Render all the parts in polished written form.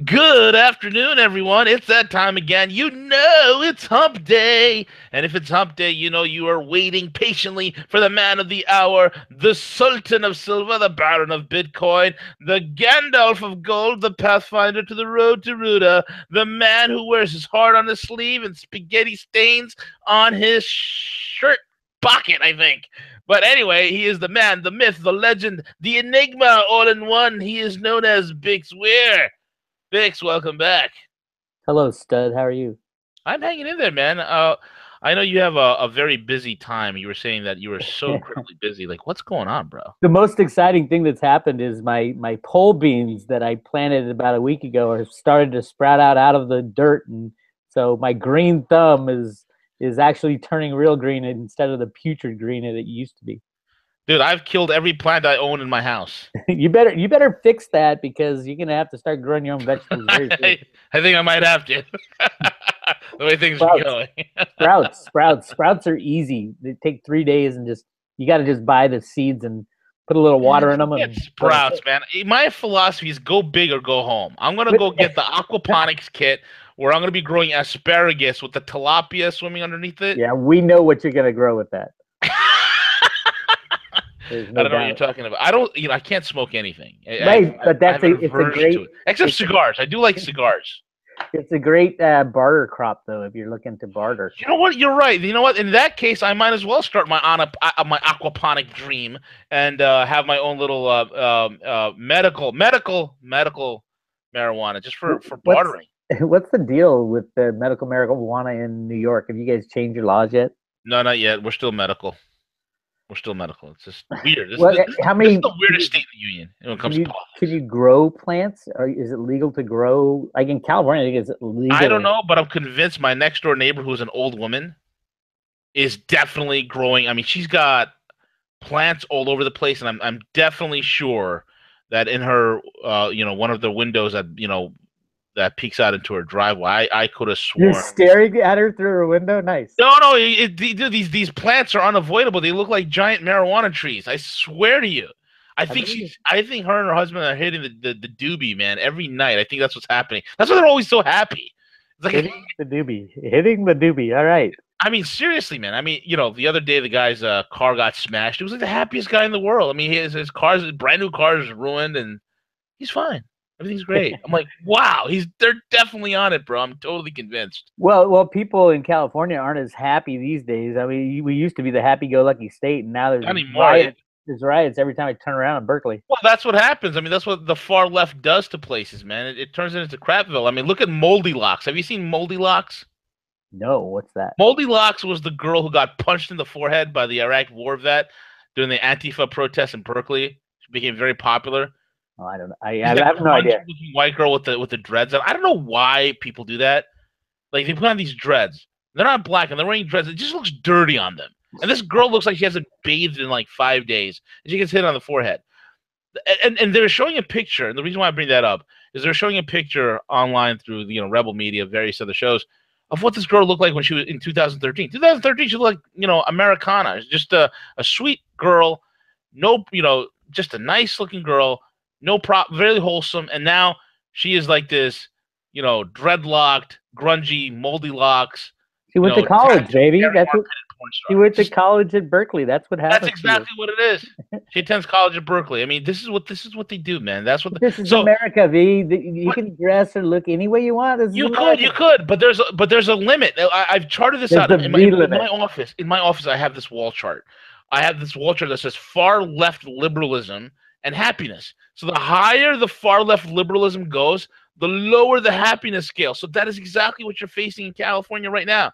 Good afternoon, everyone. It's that time again. You know it's Hump Day. And if it's Hump Day, you know you are waiting patiently for the man of the hour, the Sultan of Silver, the Baron of Bitcoin, the Gandalf of Gold, the Pathfinder to the Road to Ruta, the man who wears his heart on his sleeve and spaghetti stains on his shirt pocket, I think. But anyway, he is the man, the myth, the legend, the enigma all in one. He is known as Bix Weir. Bix, welcome back. Hello, stud. How are you? I'm hanging in there, man. I know you have a very busy time. You were saying that you were so incredibly busy. Like, what's going on, bro? The most exciting thing that's happened is my pole beans that I planted about a week ago are started to sprout out of the dirt, and so my green thumb is actually turning real green instead of the putrid green that it used to be. Dude, I've killed every plant I own in my house. You better fix that because you're gonna have to start growing your own vegetables very soon. I, I think I might have to. The way things are Sprouts, going. sprouts are easy. They take 3 days, and just you got to just buy the seeds and put a little Man, water in them, forget and boom. sprouts, man. My philosophy is go big or go home. I'm gonna go get the aquaponics kit where I'm gonna be growing asparagus with the tilapia swimming underneath it. Yeah, we know what you're gonna grow with that. There's I no don't know what you're doubt. talking about. I don't, I can't smoke anything. Right, but I have an it's a aversion to great it, except it's cigars. I do like cigars. it's a great barter crop though if you're looking to barter. You know what? You're right. You know what? In that case, I might as well start my aquaponic dream and have my own little medical marijuana just for What's bartering. what's the deal with the medical marijuana in New York? Have you guys changed your laws yet? No, not yet. We're still medical. We're still medical. It's just weird. What? How This is many the weirdest state in the union when it can comes to can politics. you grow plants? Or is it legal to grow? Like in California, I think it's I don't legal. know, but I'm convinced my next door neighbor, who's an old woman, is definitely growing. I mean, she's got plants all over the place, and I'm definitely sure that in her one of the windows that that peeks out into her driveway, I could have You're sworn. staring at her through her window. Nice. No, these plants are unavoidable. They look like giant marijuana trees. I swear to you. I believe it. I think her and her husband are hitting the doobie, man, every night. I think that's what's happening. That's why they're always so happy. It's like Hitting the doobie. All right. I mean, seriously, man. I mean, the other day the guy's car got smashed. He was like the happiest guy in the world. I mean, his brand new car is ruined, and he's fine. Everything's great. I'm like, wow, they're definitely on it, bro. I'm totally convinced. Well, people in California aren't as happy these days. I mean, we used to be the happy-go-lucky state, and now Not anymore. There's riots every time I turn around in Berkeley. Well, that's what happens. I mean, that's what the far left does to places, man. It turns it into crapville. I mean, look at Moldy Locks. Have you seen Moldy Locks? No, what's that? Moldy Locks was the girl who got punched in the forehead by the Iraq War vet during the Antifa protests in Berkeley. She became very popular. Oh, I don't know. She's I that have no idea. grungy-looking white girl with the dreads. I don't know why people do that. Like they put on these dreads. They're not black and they're wearing dreads. It just looks dirty on them. And this girl looks like she hasn't bathed in like 5 days, and she gets hit on the forehead. And they're showing a picture. And the reason why I bring that up is they're showing a picture online through Rebel Media, various other shows, of what this girl looked like when she was in 2013. 2013, she looked like Americana, just a sweet girl, no just a nice looking girl, no prop, very wholesome. And now she is like this, dreadlocked, grungy, moldy locks, She went to college, tattooed baby. Gary That's what Marquez porn she star. went to college at Berkeley. That's what That's happens to you. exactly what it is. She attends college at Berkeley. I mean, this is what they do, man. That's what. This is So America, V. You what can dress or look any way you want. This is you America. could, but there's a limit. I've charted this There's out a V in my limit. office. In my office, I have this wall chart. I have this wall chart that says far left liberalism and happiness. So the higher the far left liberalism goes, the lower the happiness scale. So that is exactly what you're facing in California right now.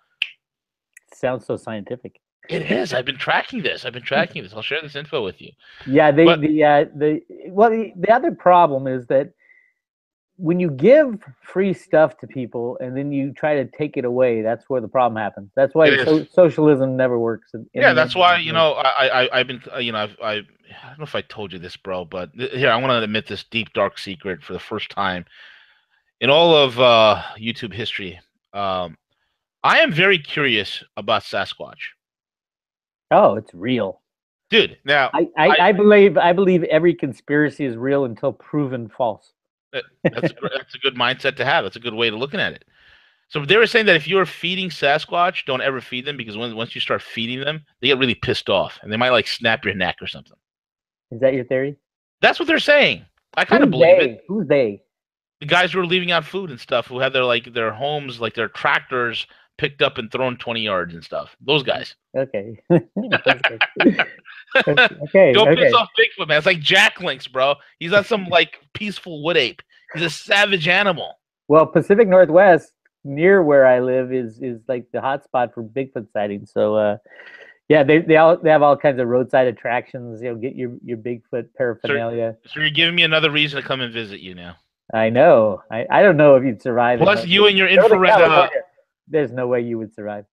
Sounds so scientific. It is. I've been tracking this. I'll share this info with you. Yeah, But the other problem is that when you give free stuff to people and then you try to take it away, that's where the problem happens. That's it why is. socialism never works in Yeah, the that's end. why I've been I don't know if I told you this, bro, but here I want to admit this deep dark secret for the first time in all of YouTube history. Um, I am very curious about Sasquatch, Oh, it's real. dude. Now, I believe every conspiracy is real until proven false. That's a good mindset to have. That's a good way of looking at it. So they were saying that if you're feeding Sasquatch, don't ever feed them because once you start feeding them, they get really pissed off and they might like snap your neck or something. Is that your theory? That's what they're saying. I kind of Who's believe it. they? Who's they? The guys who are leaving out food and stuff, who had their homes, like their tractors, picked up and thrown 20 yards and stuff. Those guys. Okay. Okay. Don't piss Okay. off Bigfoot, man. It's like Jack Links, bro. He's not some like peaceful wood ape. He's a savage animal. Well, Pacific Northwest, near where I live, is like the hot spot for Bigfoot sightings. So, yeah, they have all kinds of roadside attractions. Get your Bigfoot paraphernalia. So you're giving me another reason to come and visit you now. I know. I don't know if you'd survive. Plus, you and your infrared. There's no way you would survive.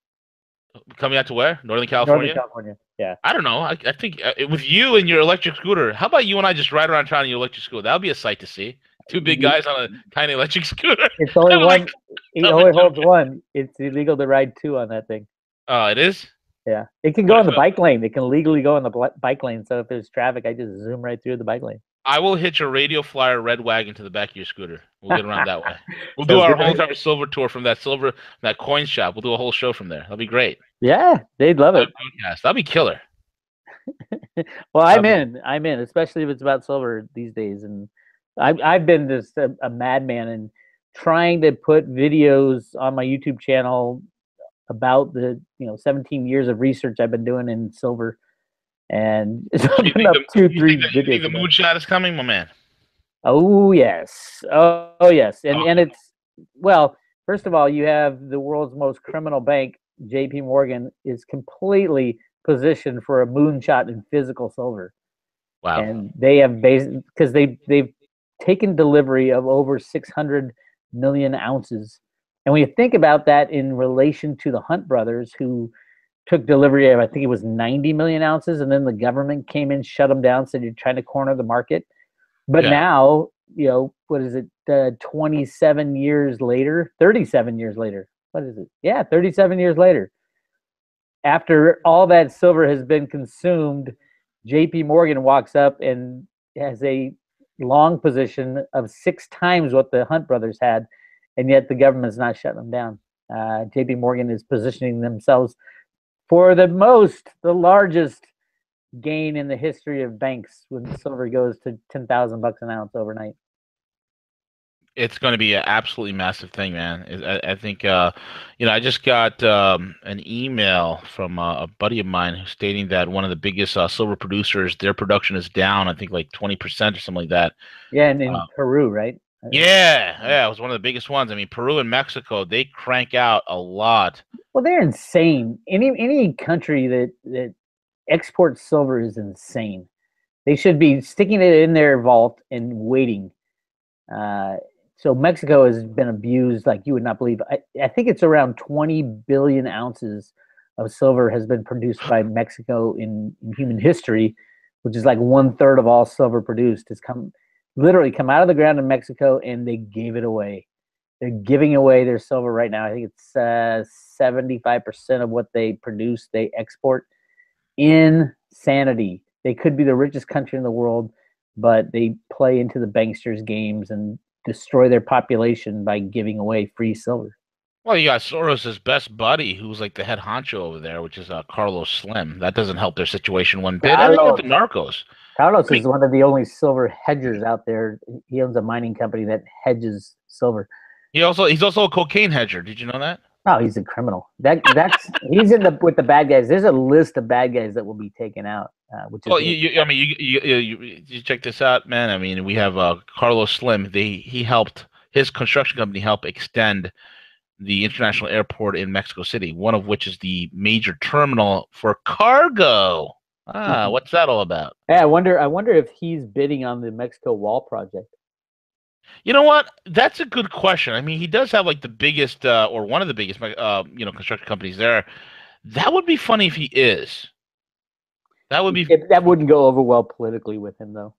Coming out to where? Northern California? Northern California, yeah. I don't know. I think with you and your electric scooter, how about you and I just ride around town on your electric scooter? That would be a sight to see. Two big guys on a tiny electric scooter. It's only one. It only holds one. It's illegal to ride two on that thing. Oh, it is? Yeah. It can go on the bike lane. It can legally go on the bike lane. So if there's traffic, I just zoom right through the bike lane. I will hitch a Radio Flyer red wagon to the back of your scooter. We'll get around that way. We'll do our whole entire silver tour from that coin shop. We'll do a whole show from there. That'll be great. Yeah, they'd love it. That'll be killer. Well, I'm in, especially if it's about silver these days. And I've been just a madman and trying to put videos on my YouTube channel about the 17 years of research I've been doing in silver. And it's opened up 2-3 videos. You think the moonshot is coming, my man? Oh yes, oh yes, and it's, well, first of all, you have the world's most criminal bank, J.P. Morgan, is completely positioned for a moonshot in physical silver. Wow! And they have because they've taken delivery of over 600 million ounces, and when you think about that in relation to the Hunt brothers, who took delivery of, I think it was 90 million ounces, and then the government came in, shut them down, said you're trying to corner the market. But now, what is it, 27 years later, 37 years later, what is it? Yeah, 37 years later. After all that silver has been consumed, J.P. Morgan walks up and has a long position of 6 times what the Hunt brothers had, and yet the government's not shutting them down. J.P. Morgan is positioning themselves for the largest gain in the history of banks when silver goes to $10,000 an ounce overnight. It's going to be an absolutely massive thing, man. I think, I just got an email from a buddy of mine stating that one of the biggest silver producers, their production is down, I think like 20% or something like that. Yeah, and in Peru, right? Yeah, it was one of the biggest ones. I mean, Peru and Mexico, they crank out a lot. Well, they're insane. Any country that exports silver is insane. They should be sticking it in their vault and waiting. So Mexico has been abused like you would not believe. I think it's around 20 billion ounces of silver has been produced by Mexico in human history, which is like 1/3 of all silver produced has literally come out of the ground in Mexico, and they gave it away. They're giving away their silver right now. I think it's 75% of what they produce, they export. Insanity. They could be the richest country in the world, but they play into the banksters' games and destroy their population by giving away free silver. Well, you got Soros' best buddy, who's like the head honcho over there, which is Carlos Slim. That doesn't help their situation one bit. I think the narcos. Carlos is one of the only silver hedgers out there. He owns a mining company that hedges silver. He's also a cocaine hedger. Did you know that? Oh, he's a criminal. He's with the bad guys. There's a list of bad guys that will be taken out. You check this out, man. I mean, we have Carlos Slim. His construction company helped extend the international airport in Mexico City, one of which is the major terminal for cargo. What's that all about? Yeah, I wonder if he's bidding on the Mexico Wall project. You know what? That's a good question. I mean, he does have like the biggest, or one of the biggest, construction companies there. That would be funny if he is. That would be. That wouldn't go over well politically with him, though.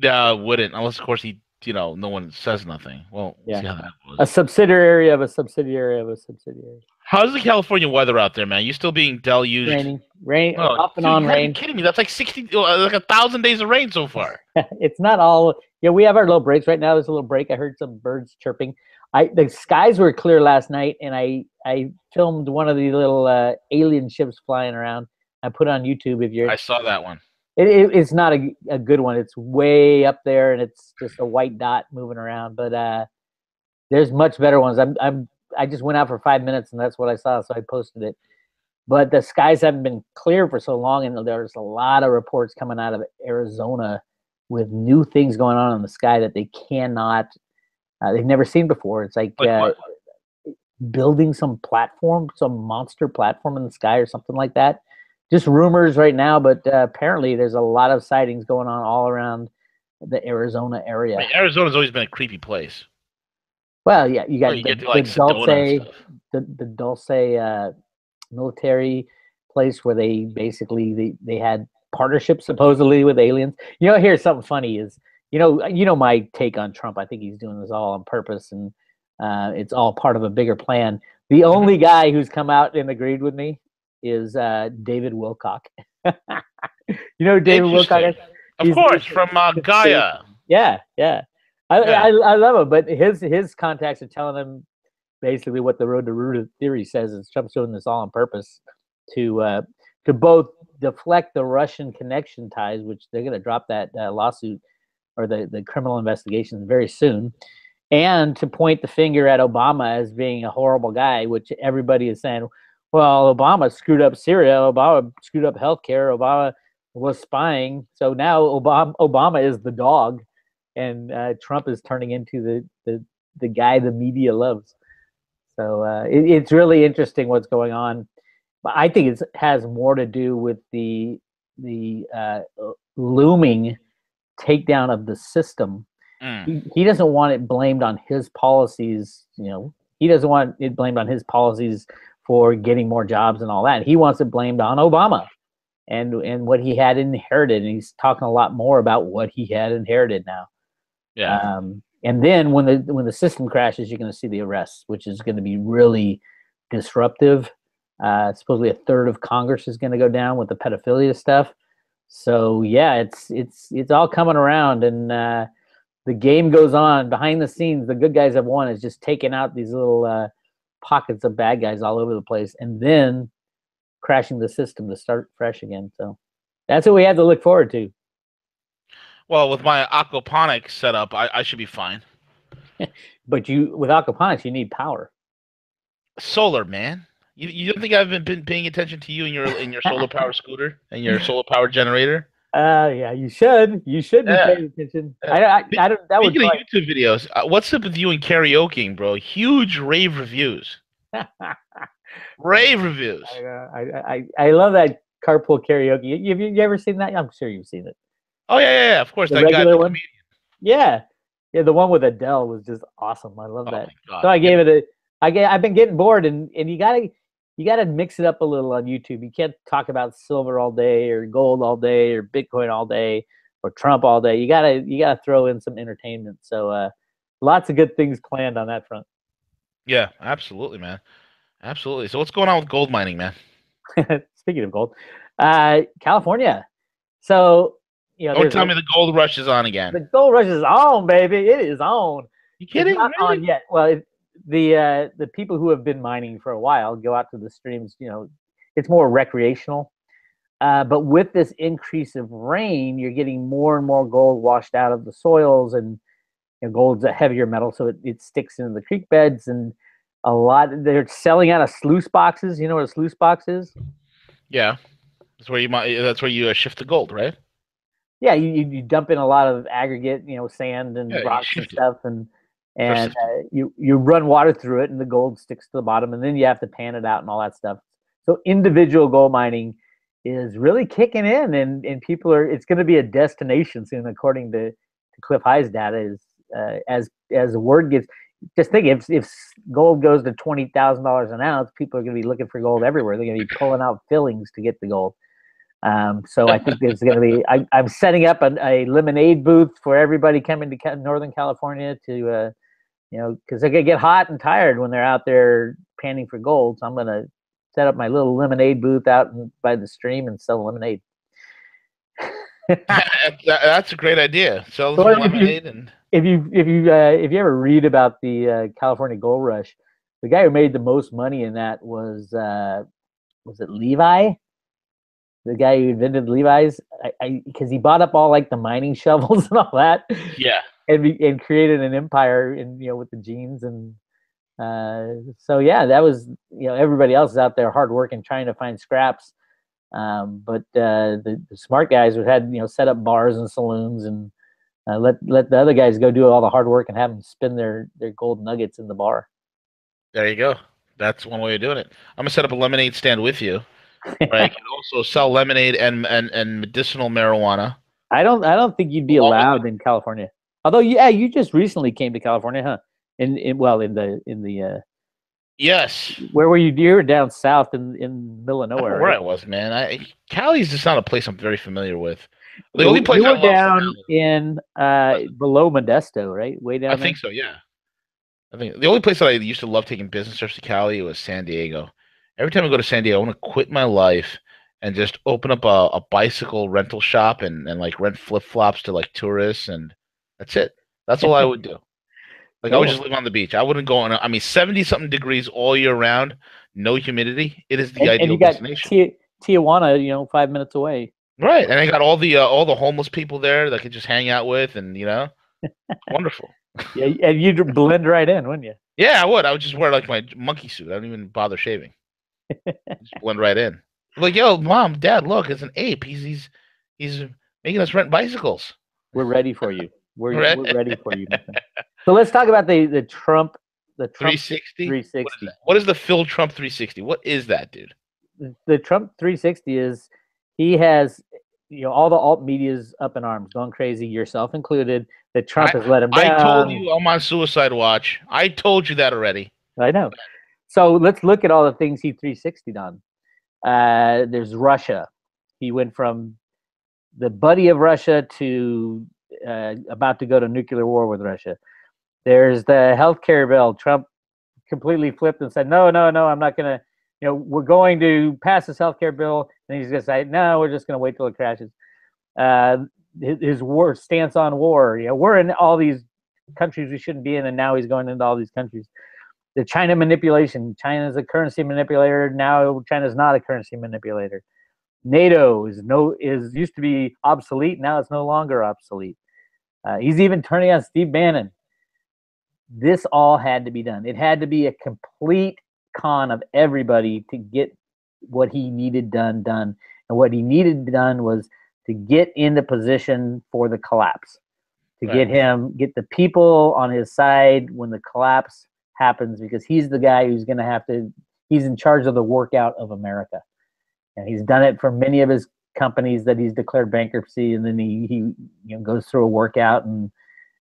Wouldn't, unless of course he, no one says nothing. Well, yeah. See how that goes. A subsidiary of a subsidiary of a subsidiary. How's the California weather out there, man? You still being deluged? Rain, off and on rain. Are you kidding me? That's like 1,000 days of rain so far. It's not all. Yeah, we have our little breaks right now. There's a little break. I heard some birds chirping. The skies were clear last night, and I filmed one of the little alien ships flying around. I put it on YouTube. If you're, I saw that one. it's not a good one. It's way up there, and it's just a white dot moving around. But there's much better ones. I just went out for 5 minutes, and that's what I saw, so I posted it. But the skies haven't been clear for so long, and there's a lot of reports coming out of Arizona with new things going on in the sky that they cannot, they've never seen before. It's like building some platform, some monster platform in the sky or something like that. Just rumors right now, but apparently there's a lot of sightings going on all around the Arizona area. I mean, Arizona's always been a creepy place. Well, yeah, you got you get to like Sedona and stuff. the Dulce military place where they basically they had partnerships supposedly with aliens. Here's something funny is my take on Trump. I think he's doing this all on purpose, and it's all part of a bigger plan. The only guy who's come out and agreed with me is David Wilcock. David Wilcock? Of course, from Gaia. Yeah. I love him, but his contacts are telling him basically what the Road to Ruta theory says is Trump's doing this all on purpose to both deflect the Russian connection ties, which they're going to drop that lawsuit or the criminal investigations very soon, and to point the finger at Obama as being a horrible guy, which everybody is saying, well, Obama screwed up Syria, Obama screwed up healthcare, Obama was spying. So now Obama is the dog, and Trump is turning into the guy the media loves. So it's really interesting what's going on. But I think it has more to do with the looming takedown of the system. He doesn't want it blamed on his policies. He doesn't want it blamed on his policies for getting more jobs and all that. He wants it blamed on Obama and what he had inherited. And he's talking a lot more about what he had inherited now. Yeah. And then when the system crashes, you're going to see the arrests, which is going to be really disruptive. Supposedly a third of Congress is going to go down with the pedophilia stuff. So yeah, it's all coming around, and the game goes on behind the scenes. The good guys have won. Is just taking out these little pockets of bad guys all over the place, and then crashing the system to start fresh again. So that's what we have to look forward to. Well, with my aquaponics setup, I should be fine. But with aquaponics, you need power. Solar, man. You don't think I've been paying attention to you in your solar power scooter and your solar power generator? Yeah, you should. You should be paying attention. I don't. That Speaking of YouTube videos, what's up with you and karaokeing, bro? Huge rave reviews. Rave reviews. I love that carpool karaoke. Have you ever seen that? I'm sure you've seen it. Oh yeah. Of course, the that regular guy. One. Yeah. The one with Adele was just awesome. I love that. God. So I gave it I've been getting bored, and you gotta mix it up a little on YouTube. You can't talk about silver all day or gold all day or Bitcoin all day or Trump all day. You gotta throw in some entertainment. So lots of good things planned on that front. Yeah, absolutely, man. Absolutely. So what's going on with gold mining, man? Speaking of gold, California. So don't tell me the gold rush is on again. The gold rush is on, baby. It is on. You kidding? It's not really? on yet. Well, the people who have been mining for a while go out to the streams. It's more recreational. But with this increase of rain, you're getting more and more gold washed out of the soils, and gold's a heavier metal, so it sticks into the creek beds, and they're selling out of sluice boxes. You know what a sluice box is? Yeah, that's where you shift the gold, right? Yeah, you dump in a lot of aggregate, sand and rocks and stuff, and you run water through it, and the gold sticks to the bottom, and then you have to pan it out and all that stuff. So individual gold mining is really kicking in, and people it's going to be a destination soon, according to Cliff High's data. Is as the word gets, just think if gold goes to $20,000 an ounce, people are going to be looking for gold everywhere. They're going to be pulling out fillings to get the gold. So I think there's going to be. I'm setting up a lemonade booth for everybody coming to Northern California to, because they're going to get hot and tired when they're out there panning for gold. So I'm going to set up my little lemonade booth out by the stream and sell lemonade. That's a great idea. Sell So some if you lemonade and if you ever read about the California Gold Rush, the guy who made the most money in that was it Levi, the guy who invented Levi's? Because he bought up all like the mining shovels and all that, yeah. and created an empire in with the jeans and so yeah, that was everybody else is out there hard working trying to find scraps, but the smart guys would had set up bars and saloons and let the other guys go do all the hard work and have them spin their gold nuggets in the bar. There you go. That's one way of doing it. I'm gonna set up a lemonade stand with you, where I can also sell lemonade and medicinal marijuana I don't think you'd be along with. allowed in California. Although yeah, you just recently came to California, huh? Well in the Yes. where were you? You were down south in middle of I don't nowhere, know where right? I was, man. Cali's just not a place I'm very familiar with. The only place You I were love from down Cali, in below Modesto, right? Way I down there. think so, yeah. I think the only place that I used to love taking business trips to Cali was San Diego. Every time I go to San Diego, I want to quit my life and just open up a bicycle rental shop and like rent flip-flops to like tourists and that's it. That's all I would do. Like I would Cool. just live on the beach. I wouldn't go on. I mean, 70 something degrees all year round, no humidity. It is the And ideal you got destination. Tijuana, 5 minutes away. Right. And I got all the homeless people there that I could just hang out with and wonderful. Yeah, and you'd blend right in, wouldn't you? Yeah, I would. I would just wear like my monkey suit. I don't even bother shaving. Just blend right in. Like, yo, mom, dad, look, it's an ape. He's making us rent bicycles. We're ready for you. Right? We're ready for you, my friend. So let's talk about the Trump 360? What is 360. that? What is the Phil Trump 360? What is that, dude? The Trump 360 is he has all the alt media's up in arms, going crazy, yourself included. That Trump I has let him I told down. you I'm on suicide watch. I told you that already. I know. So let's look at all the things he 360'd on. There's Russia. He went from the buddy of Russia to about to go to nuclear war with Russia. There's the healthcare bill. Trump completely flipped and said, no, no, no, I'm not going to, we're going to pass this healthcare bill. And he's going to say, no, we're just going to wait till it crashes. Uh, his war stance on war. We're in all these countries we shouldn't be in, and now he's going into all these countries. The China manipulation. China is a currency manipulator. Now China's not a currency manipulator. NATO is used to be obsolete. Now it's no longer obsolete. He's even turning on Steve Bannon. This all had to be done. It had to be a complete con of everybody to get what he needed done. And what he needed done was to get into position for the collapse, to Right. get the people on his side when the collapse happens, because he's the guy who's going to he's in charge of the workout of America. And he's done it for many of his companies that he's declared bankruptcy, and then he goes through a workout and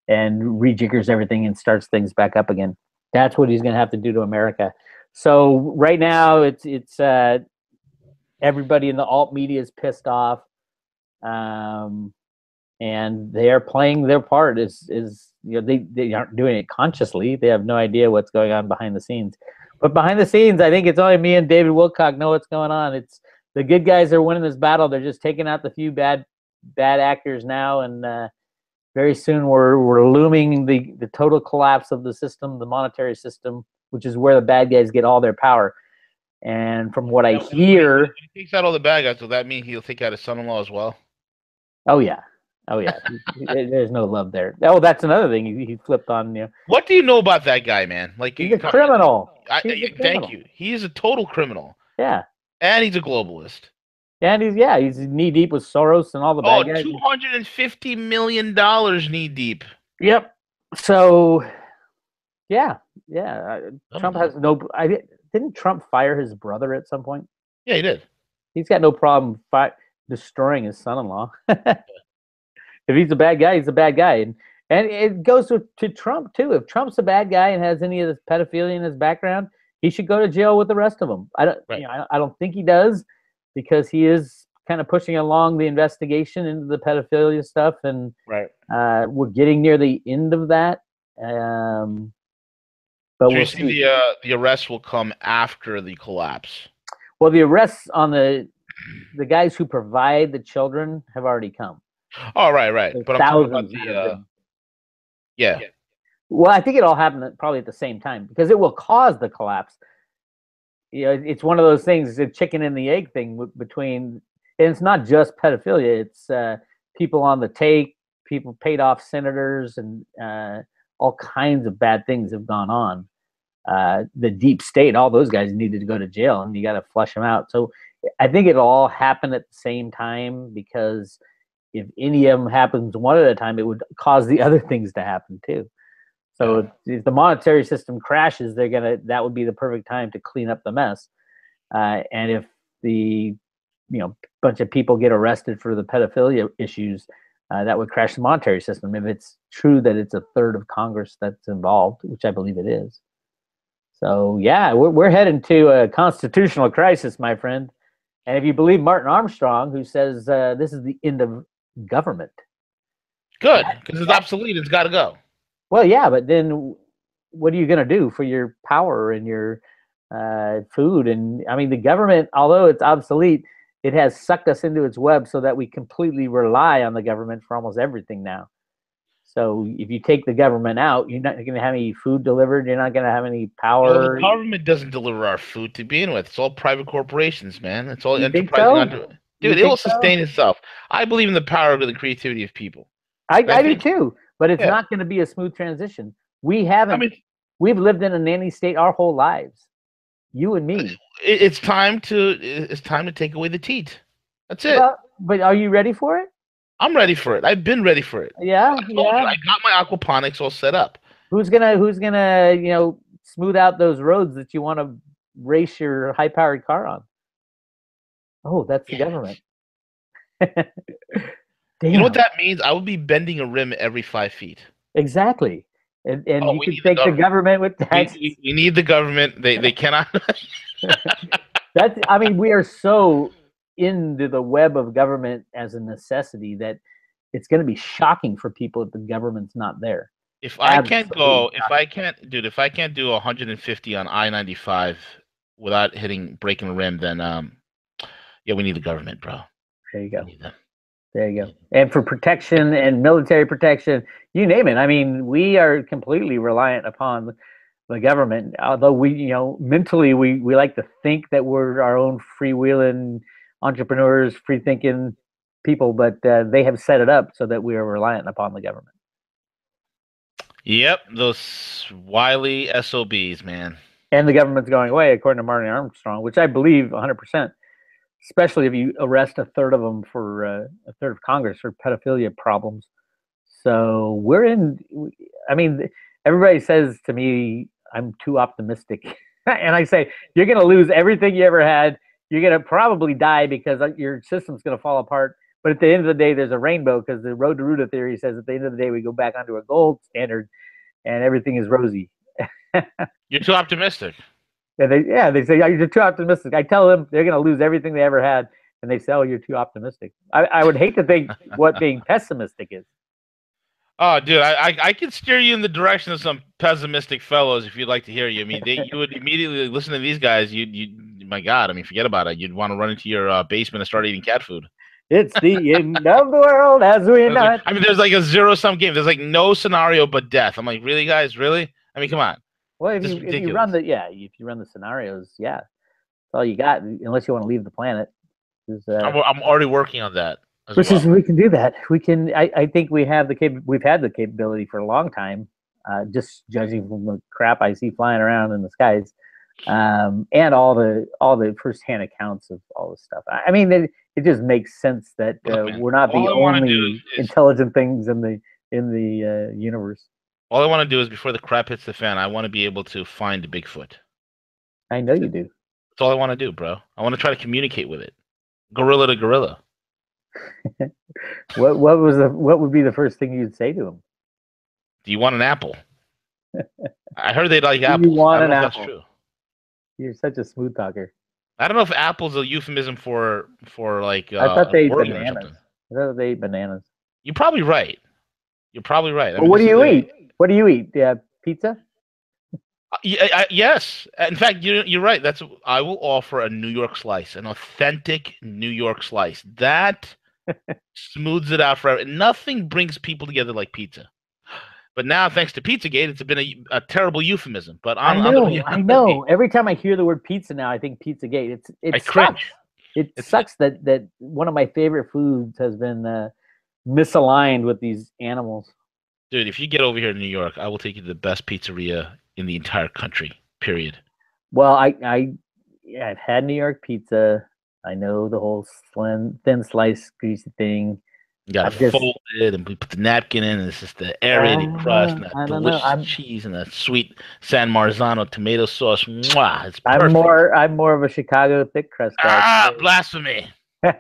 rejiggers everything and starts things back up again. That's what he's going to have to do to America. So right now, it's everybody in the alt media is pissed off, and they are playing their part. They aren't doing it consciously. They have no idea what's going on behind the scenes. But behind the scenes, I think it's only me and David Wilcock know what's going on. It's the good guys are winning this battle. They're just taking out the few bad actors now, and very soon we're looming the total collapse of the system, the monetary system, which is where the bad guys get all their power. And from what I hear, If he takes out all the bad guys, will that mean he'll take out his son-in-law as well? oh yeah, there's no love there. Oh, that's another thing he flipped on. What do you know about that guy, man? Like, He's a criminal. thank you. He is a total criminal, Yeah, and he's a globalist. and he's knee deep with Soros and all the Oh, bad guys. $250 million knee deep. Yep. So, yeah. Trump has no. Didn't Trump fire his brother at some point? Yeah, he did. He's got no problem destroying his son-in-law. If he's a bad guy, he's a bad guy, and it goes to Trump too. If Trump's a bad guy and has any of this pedophilia in his background, he should go to jail with the rest of them. Right. I don't think he does, because he is kind of pushing along the investigation into the pedophilia stuff, and Right. we're getting near the end of that. But So we'll you see the arrest will come after the collapse. Well, the arrests on the guys who provide the children have already come. Oh, right. There's But I'm talking about thousands that the have been. yeah. Well, I think it all happened probably at the same time because it will cause the collapse. It's one of those things, the chicken and the egg thing between, and it's not just pedophilia. It's people on the take, people paid off senators, and all kinds of bad things have gone on. The deep state, all those guys needed to go to jail, and you got to flush them out. So I think it all happened at the same time because if any of them happens one at a time, it would cause the other things to happen too. So if the monetary system crashes, that would be the perfect time to clean up the mess. And if the bunch of people get arrested for the pedophilia issues, that would crash the monetary system. If it's true that it's a third of Congress that's involved, which I believe it is. So yeah, we're heading to a constitutional crisis, my friend. And if you believe Martin Armstrong, who says this is the end of government, Good, because it's obsolete. It's got to go. well, yeah, but then what are you going to do for your power and your food? And I mean, the government, although it's obsolete, it has sucked us into its web so that we completely rely on the government for almost everything now. So if you take the government out, you're not going to have any food delivered. You're not going to have any Well, the power. government doesn't deliver our food to begin with. It's all private corporations, man. It's all You think enterprising. so? You Dude, it will think so? sustain itself. I believe in the power of the creativity of people. And I I do think, too, but it's yeah. not going to be a smooth transition. We I haven't. mean, We've lived in a nanny state our whole lives. You and me. it's time to take away the teat. That's it. Well, but are you ready for it? I'm ready for it. I've been ready for it. Yeah, I told you, yeah. I got my aquaponics all set up. Who's gonna smooth out those roads that you want to race your high powered car on? Oh, that's the Damn it. government. You know what Damn. that means? I would be bending a rim every 5 feet. Exactly. And Oh, you we could need the take the government. government with taxes. We need the government. They cannot. That's I mean, we are so into the web of government as a necessity that it's going to be shocking for people if the government's not there. Absolutely shocking. If I can't do 150 on I-95 without breaking the rim, then yeah, we need the government, bro. There you We go. need them. There you go. And for protection and military protection, you name it. I mean, we are completely reliant upon the government. Although mentally we like to think that we're our own freewheeling entrepreneurs, free thinking people, but they have set it up so that we are reliant upon the government. Yep, those wily SOBs, man. And the government's going away, according to Martin Armstrong, which I believe 100%. Especially if you arrest a third of them for a third of Congress for pedophilia problems. So we're in. I mean, everybody says to me I'm too optimistic, and I say you're going to lose everything you ever had. You're going to probably die because your system's going to fall apart. But at the end of the day, there's a rainbow because the road to Ruta theory says at the end of the day we go back onto a gold standard, and everything is rosy. You're too optimistic. And they say, oh, you're too optimistic. I tell them they're going to lose everything they ever had, and they say, oh, you're too optimistic. I would hate to think what being pessimistic is. Oh, dude, I could steer you in the direction of some pessimistic fellows if you'd like to hear you. I mean, you would immediately listen to these guys. My God, I mean, forget about it. You'd want to run into your basement and start eating cat food. It's the end of the world as we know it. I mean, there's like a zero-sum game. There's like no scenario but death. I'm like, really, guys? Really? I mean, come on. Well, if you run the scenarios, yeah, that's all you got. Unless you want to leave the planet, I'm already working on that. We can do that. We can. I think we have we've had the capability for a long time. Just judging from the crap I see flying around in the skies, and all the firsthand accounts of all this stuff. I mean, it just makes sense that we're not the only intelligent things in the universe. All I want to do is before the crap hits the fan, I want to be able to find Bigfoot. I know you do. That's all I want to do, bro. I want to try to communicate with it, gorilla to gorilla. What would be the first thing you'd say to him? Do you want an apple? I heard they like apples. You want an apple? That's true. You're such a smooth talker. I don't know if apple's a euphemism for like. I thought they ate bananas. I thought they ate bananas. You're probably right. I mean, what do you eat? What do you eat? Yeah, pizza? Yes. In fact, you're right. I will offer a New York slice, an authentic New York slice. That Smooths it out forever. Nothing brings people together like pizza. But now, thanks to Pizzagate, it's been a terrible euphemism. But on the I reality, know. Every time I hear the word pizza now, I think Pizzagate. I It sucks. cringe. It It's sucks that one of my favorite foods has been misaligned with these animals. dude. If you get over here to New York, I will take you to the best pizzeria in the entire country. Period. Well, yeah, I've had New York pizza. I know the whole slim, thin slice, greasy thing. You gotta I've just, fold it and we put the napkin in, and it's just the aerated crust and that I don't know. delicious cheese and that sweet San Marzano tomato sauce. Mwah, it's perfect. I'm more of a Chicago thick crust guy. Ah, blasphemy. They're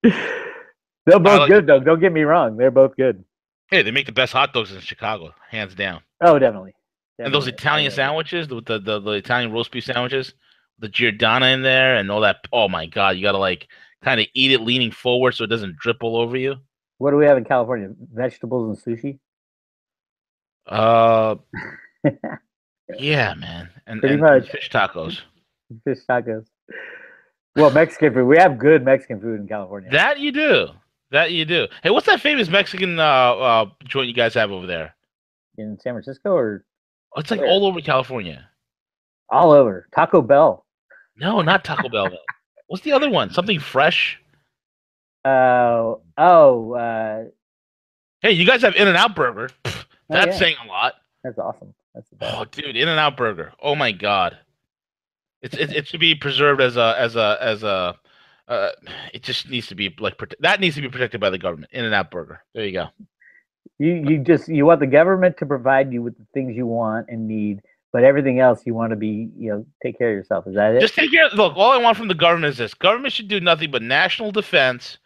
I both like. good though. Don't get me wrong. They're both good. Hey, they make the best hot dogs in Chicago, hands down. Oh, definitely, And those definitely. Italian sandwiches, the Italian roast beef sandwiches, the Giordana in there, and all that. Oh my God, you gotta like kind of eat it leaning forward so it doesn't drip all over you. What do we have in California? Vegetables and sushi. Uh, yeah, man, Pretty and much fish tacos. fish tacos. Well, Mexican food. We have good Mexican food in California. That you do. That you do. Hey, what's that famous Mexican joint you guys have over there? In San Francisco or Oh, it's like where? all over California. All over. Taco Bell. No, not Taco Bell though. What's the other one? Something fresh? Oh, Hey, you guys have In-N-Out Burger. Pff, oh that's yeah. saying a lot. That's awesome. That's the best. Oh, dude, In-N-Out Burger. Oh my God. It should be preserved as a uh, it just needs to be like that needs to be protected by the government. In-N-Out Burger. There you go. You want the government to provide you with the things you want and need, but everything else you want to be, take care of yourself. Is that it? Just take care. Look, all I want from the government is this: government should do nothing but national defense,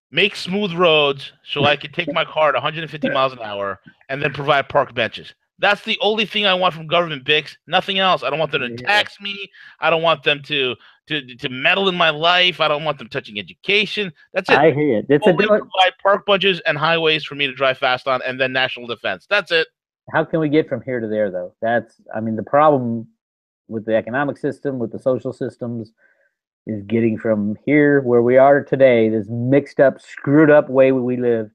make smooth roads so I can take my car at 150 miles an hour, and then provide park benches. That's the only thing I want from government, Bix. Nothing else. I don't want them to Yeah. tax me. I don't want them to meddle in my life. I don't want them touching education. That's it. I hear it. It's a Only provide park benches and highways for me to drive fast on, and then national defense. That's it. How can we get from here to there though? I mean, the problem with the economic system, with the social systems, is getting from here where we are today, this mixed up, screwed up way we live,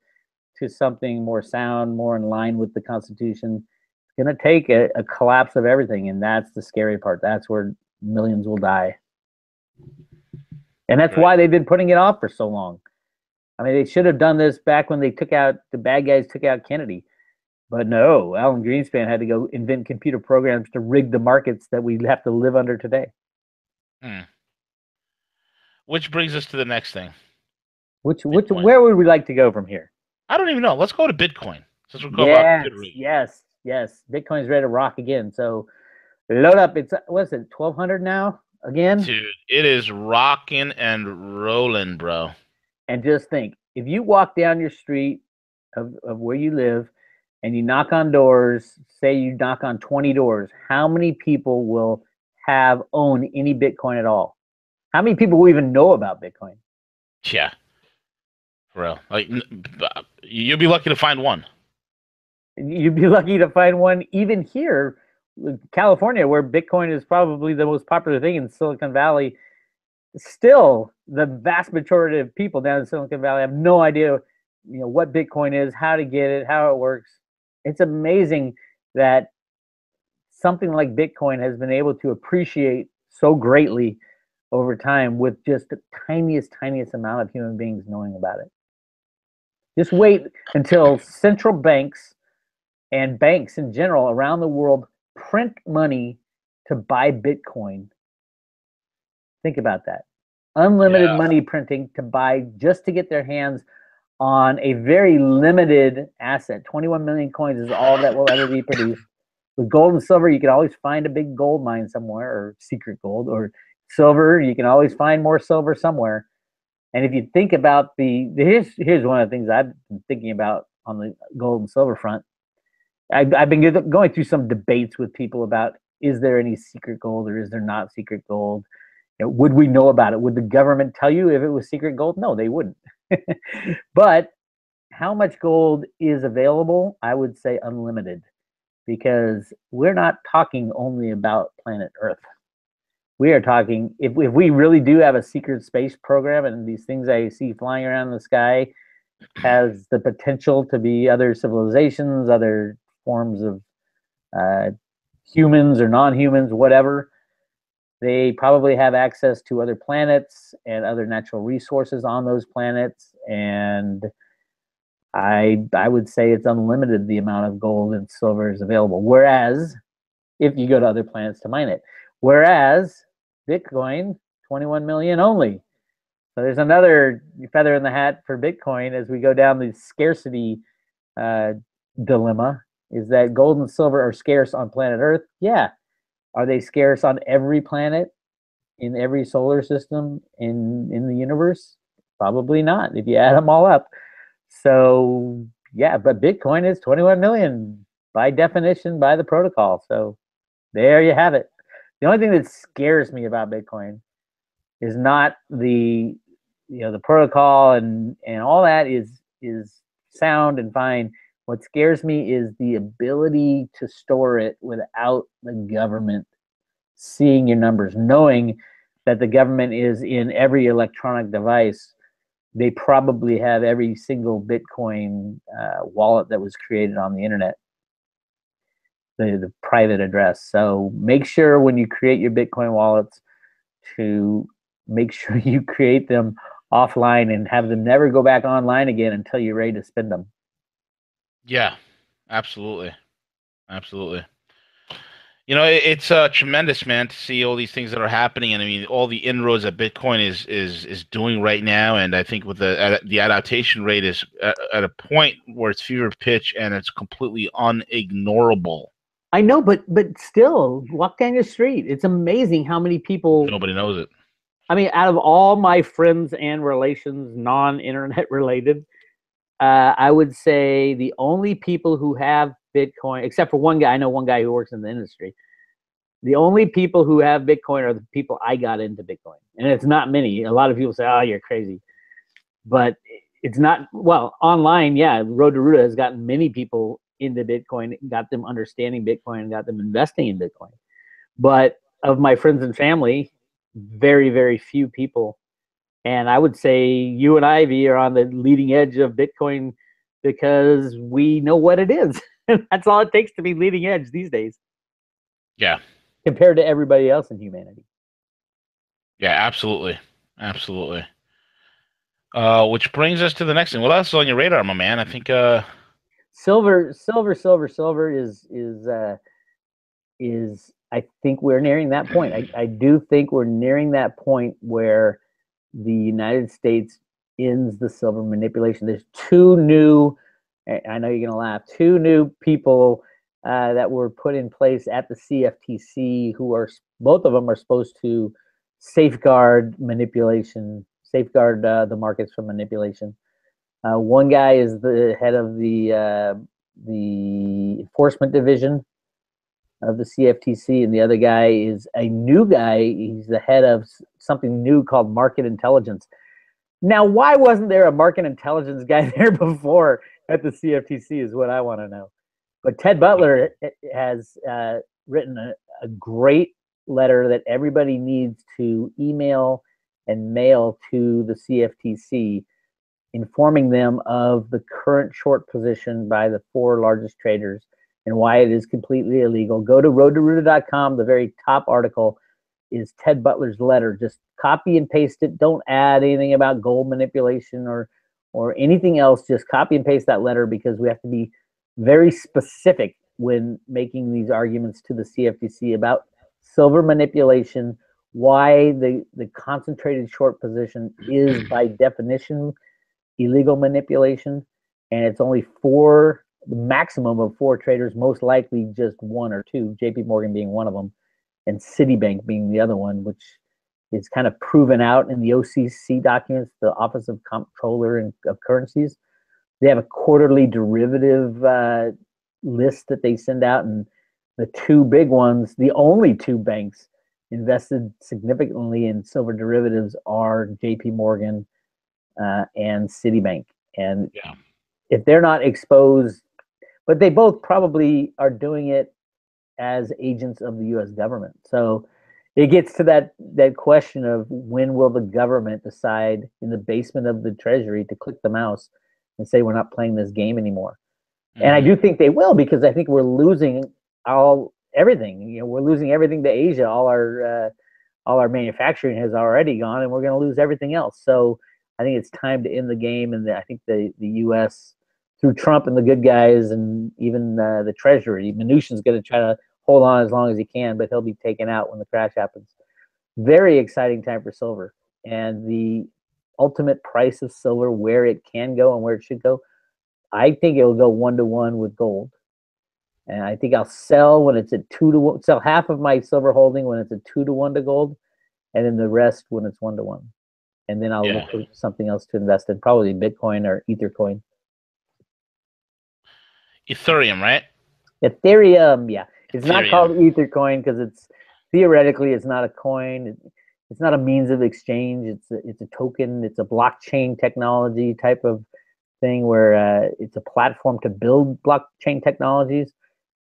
to something more sound, more in line with the Constitution. It's going to take a collapse of everything, and that's the scary part. That's where millions will die, and that's Right. why they've been putting it off for so long. I mean, they should have done this back when the bad guys took out Kennedy. But no, Alan Greenspan had to go invent computer programs to rig the markets that we have to live under today. Hmm. Which brings us to the next thing. Bitcoin. Where would we like to go from here? I don't even know. Let's go to Bitcoin since we're going about Yes, good reading. yes. Bitcoin's ready to rock again. So load up. It's what's it, 1,200 now again? Dude, it is rocking and rolling, bro. And just think, if you walk down your street of where you live and you knock on doors, say you knock on 20 doors, how many people will own any Bitcoin at all? How many people will even know about Bitcoin? Yeah, bro. Like, you'll be lucky to find one. You'd be lucky to find one even here, California, where Bitcoin is probably the most popular thing in Silicon Valley. Still, the vast majority of people down in Silicon Valley have no idea, what Bitcoin is, how to get it, how it works. It's amazing that something like Bitcoin has been able to appreciate so greatly over time with just the tiniest amount of human beings knowing about it. Just wait until central banks and banks in general around the world print money to buy Bitcoin. Think about that. Unlimited Yeah. money printing just to get their hands on a very limited asset. 21 million coins is all that will ever be produced. With gold and silver, you can always find a big gold mine somewhere, or secret gold, or silver. You can always find more silver somewhere. And if you think about here's one of the things I've been thinking about on the gold and silver front. I've been going through some debates with people about, is there any secret gold or is there not secret gold? Would we know about it? Would the government tell you if it was secret gold? No, they wouldn't. But how much gold is available? I would say unlimited, because we're not talking only about planet Earth. we are talking, if we really do have a secret space program and these things I see flying around in the sky has the potential to be other civilizations, other forms of uh, humans or non-humans, whatever. They probably have access to other planets and other natural resources on those planets, and I would say it's unlimited the amount of gold and silver is available. Whereas if you go to other planets to mine it, whereas Bitcoin, 21 million only. So there's another feather in the hat for Bitcoin as we go down the scarcity uh, dilemma. Is that gold and silver are scarce on planet Earth? Yeah. Are they scarce on every planet in every solar system in the universe? Probably not if you add them all up. So yeah, but Bitcoin is 21 million by definition by the protocol. So there you have it. The only thing that scares me about Bitcoin is not the the protocol and all that is sound and fine. What scares me is the ability to store it without the government seeing your numbers, knowing that the government is in every electronic device. They probably have every single Bitcoin wallet that was created on the internet, the private address. So make sure when you create your Bitcoin wallets to make sure you create them offline and have them never go back online again until you're ready to spend them. Yeah, absolutely. Absolutely. It's tremendous, man, to see all these things that are happening, and I mean, all the inroads that Bitcoin is doing right now. And I think with the adaptation rate is at a point where it's fever pitch and it's completely unignorable. I know, but still, walk down your street. It's amazing how many people. Nobody knows it. I mean, out of all my friends and relations, non-internet related, I would say the only people who have Bitcoin, except for one guy, I know one guy who works in the industry. The only people who have Bitcoin are the people I got into Bitcoin, and it's not many. A lot of people say, "Oh, you're crazy," but it's not. Well, online, yeah, Road to Ruta has gotten many people into Bitcoin, got them understanding Bitcoin, got them investing in Bitcoin. But of my friends and family, very, very few people. And I would say you and Ivy are on the leading edge of Bitcoin because we know what it is. That's all it takes to be leading edge these days. Yeah. Compared to everybody else in humanity. Yeah, absolutely. Absolutely. Which brings us to the next thing. What else is on your radar, my man? I think silver is I think we're nearing that point. I do think we're nearing that point where the United States ends the silver manipulation. There's two new, I know you're going to laugh, two new people that were put in place at the CFTC who are, both of them are supposed to safeguard manipulation, safeguard the markets from manipulation. One guy is the head of the enforcement division of the CFTC, and the other guy is a new guy. He's the head of something new called market intelligence. Now, why wasn't there a market intelligence guy there before at the CFTC is what I want to know. But Ted Butler has written a great letter that everybody needs to email and mail to the CFTC, informing them of the current short position by the four largest traders and why it is completely illegal. Go to roadtoruta.com. The very top article is Ted Butler's letter. Just copy and paste it. Don't add anything about gold manipulation or anything else. Just copy and paste that letter because we have to be very specific when making these arguments to the CFTC about silver manipulation, why the concentrated short position is by definition illegal manipulation, and it's only four, the maximum of four traders, most likely just one or two, JP Morgan being one of them, and Citibank being the other one, which is kind of proven out in the OCC documents, the Office of Comptroller of Currencies. They have a quarterly derivative list that they send out, and the two big ones, the only two banks invested significantly in silver derivatives are JP Morgan and Citibank. And yeah. If they're not exposed, but they both probably are doing it as agents of the U.S. government. So it gets to that question of when will the government decide in the basement of the treasury to click the mouse and say we're not playing this game anymore. And I do think they will, because I think we're losing everything. We're losing everything to Asia. All our manufacturing has already gone, and we're going to lose everything else. So I think it's time to end the game. And I think the U.S. through Trump and the good guys, and even the Treasury, Mnuchin's going to try to hold on as long as he can, but he'll be taken out when the crash happens. Very exciting time for silver, and the ultimate price of silver, where it can go and where it should go. I think it'll go 1-to-1 with gold. And I think I'll sell when it's at 2-to-1, sell half of my silver holding when it's at 2-to-1 to gold, and then the rest when it's 1-to-1. And then I'll look for something else to invest in, probably Bitcoin or Ethercoin. Ethereum, right? Ethereum, yeah. It's not called Ethercoin because theoretically it's not a coin. It's not a means of exchange. It's a token. It's a blockchain technology type of thing where it's a platform to build blockchain technologies.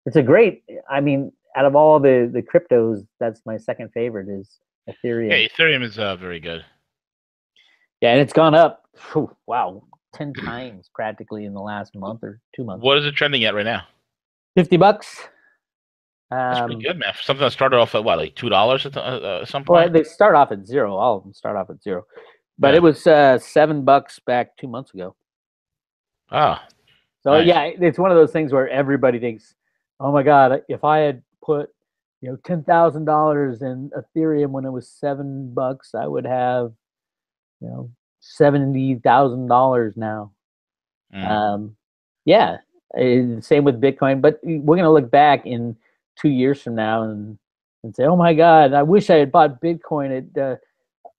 It's a great, out of all the cryptos, that's my second favorite is Ethereum. Yeah, Ethereum is very good. Yeah, and it's gone up, 10 times practically in the last month or 2 months. What is it trending at right now? $50. That's pretty good, man. For something that started off at what, like $2 at some point? Well, they start off at zero. All of them start off at zero. But it was $7 back 2 months ago. Oh. So nice. Yeah, it's one of those things where everybody thinks, oh my God, if I had put $10,000 in Ethereum when it was $7, I would have $70,000 now. Yeah, same with Bitcoin. But we're going to look back in 2 years from now and say, oh my God, I wish I had bought Bitcoin at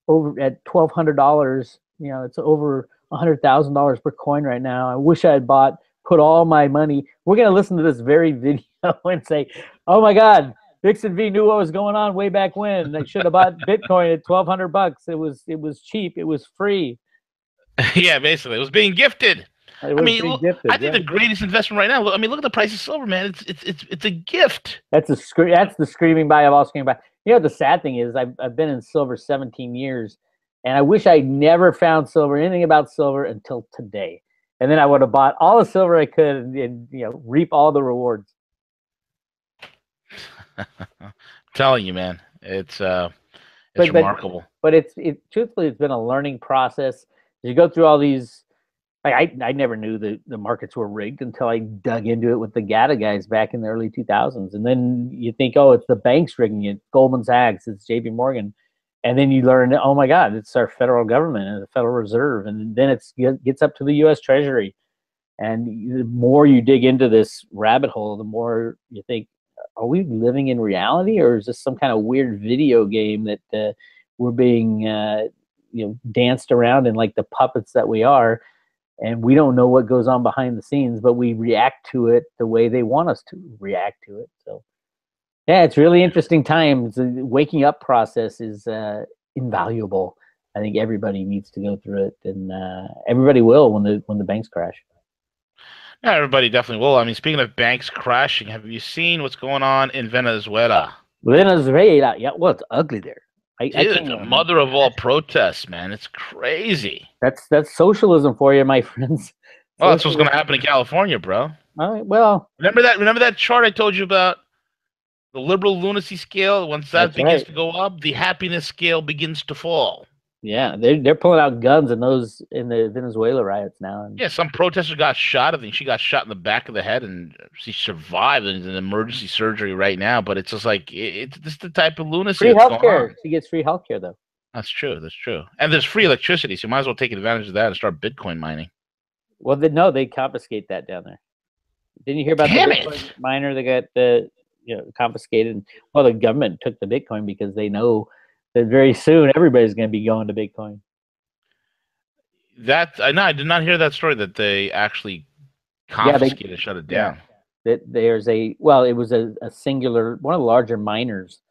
over at $1,200. It's over $100,000 per coin right now. I wish I had put all my money. We're going to listen to this very video and say, oh my God, Vixen V knew what was going on way back when. I should have bought Bitcoin at $1,200. It was cheap. It was free. Yeah, basically, it was being gifted. I think the greatest investment right now. Look at the price of silver, man. It's a gift. That's the screaming buy of all screaming buy. The sad thing is, I've been in silver 17 years, and I wish I never found anything about silver until today. And then I would have bought all the silver I could and reap all the rewards. I'm telling you, man, it's remarkable. But truthfully, it's been a learning process. You go through all these. I never knew the markets were rigged until I dug into it with the GATA guys back in the early 2000s. And then you think, oh, it's the banks rigging it, Goldman Sachs, it's JP Morgan. And then you learn, oh my God, it's our federal government and the Federal Reserve. And then it gets up to the U.S. Treasury. And the more you dig into this rabbit hole, the more you think, are we living in reality, or is this some kind of weird video game that we're being danced around in like the puppets that we are? And we don't know what goes on behind the scenes, but we react to it the way they want us to react to it. So, yeah, it's really interesting times. The waking up process is invaluable. I think everybody needs to go through it, and everybody will when the banks crash. Yeah, everybody definitely will. I mean, speaking of banks crashing, have you seen what's going on in Venezuela? Venezuela, yeah, well, it's ugly there. Dude, the mother of all protests, man. It's crazy. That's socialism for you, my friends. Well, that's what's going to happen in California, bro. All right, well. Remember that chart I told you about? The liberal lunacy scale, once that begins to go up, the happiness scale begins to fall. Yeah, they're pulling out guns in the Venezuela riots now. And yeah, some protester got shot. I think she got shot in the back of the head, and she survived. And in emergency surgery right now. But it's just like it's just the type of lunacy. Free healthcare. She gets free healthcare though. That's true. And there's free electricity, so you might as well take advantage of that and start Bitcoin mining. Well, they confiscate that down there. Didn't you hear about the Bitcoin miner that got confiscated? Well, the government took the Bitcoin because they know that very soon everybody's going to be going to Bitcoin. I did not hear that story that they actually confiscated, shut it down. Yeah. It was a singular, one of the larger miners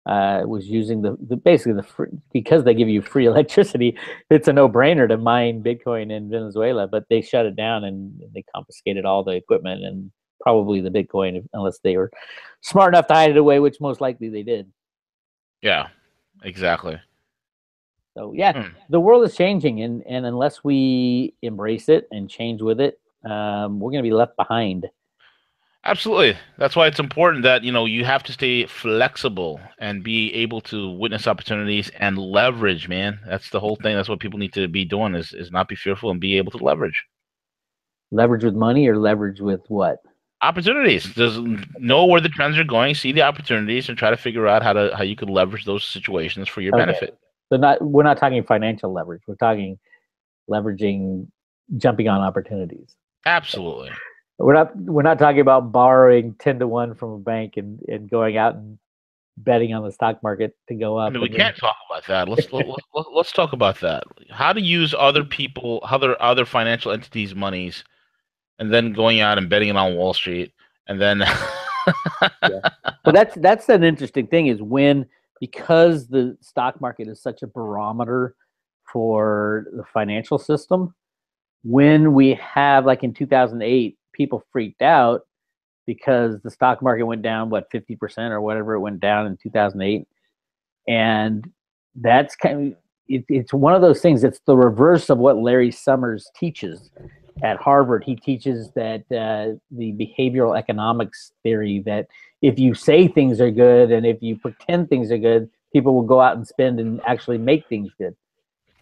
was using basically the free, because they give you free electricity. It's a no-brainer to mine Bitcoin in Venezuela, but they shut it down and they confiscated all the equipment and probably the Bitcoin, unless they were smart enough to hide it away, which most likely they did. Yeah, exactly. So yeah, Hmm. the world is changing, and unless we embrace it and change with it, we're going to be left behind. Absolutely. That's why it's important that, you have to stay flexible and be able to witness opportunities and leverage, man. That's the whole thing. That's what people need to be doing is not be fearful and be able to leverage Leverage with money or leverage with what? opportunities. Just know where the trends are going, see the opportunities, and try to figure out how you could leverage those situations for your Okay, benefit. so we're not talking financial leverage. We're talking leveraging, jumping on opportunities. Absolutely. We're not talking about borrowing 10 to 1 from a bank and going out and betting on the stock market to go I up mean, we and then can't talk about that. Let's talk about that. How to use other financial entities' monies, and then going out and betting it on Wall Street, and then yeah. Well, that's an interesting thing is when, because the stock market is such a barometer for the financial system, when we have, like in 2008, people freaked out because the stock market went down, what, 50% or whatever it went down in 2008. And that's it's one of those things. It's the reverse of what Larry Summers teaches at Harvard. He teaches that the behavioral economics theory, that if you say things are good and if you pretend things are good, people will go out and spend and actually make things good.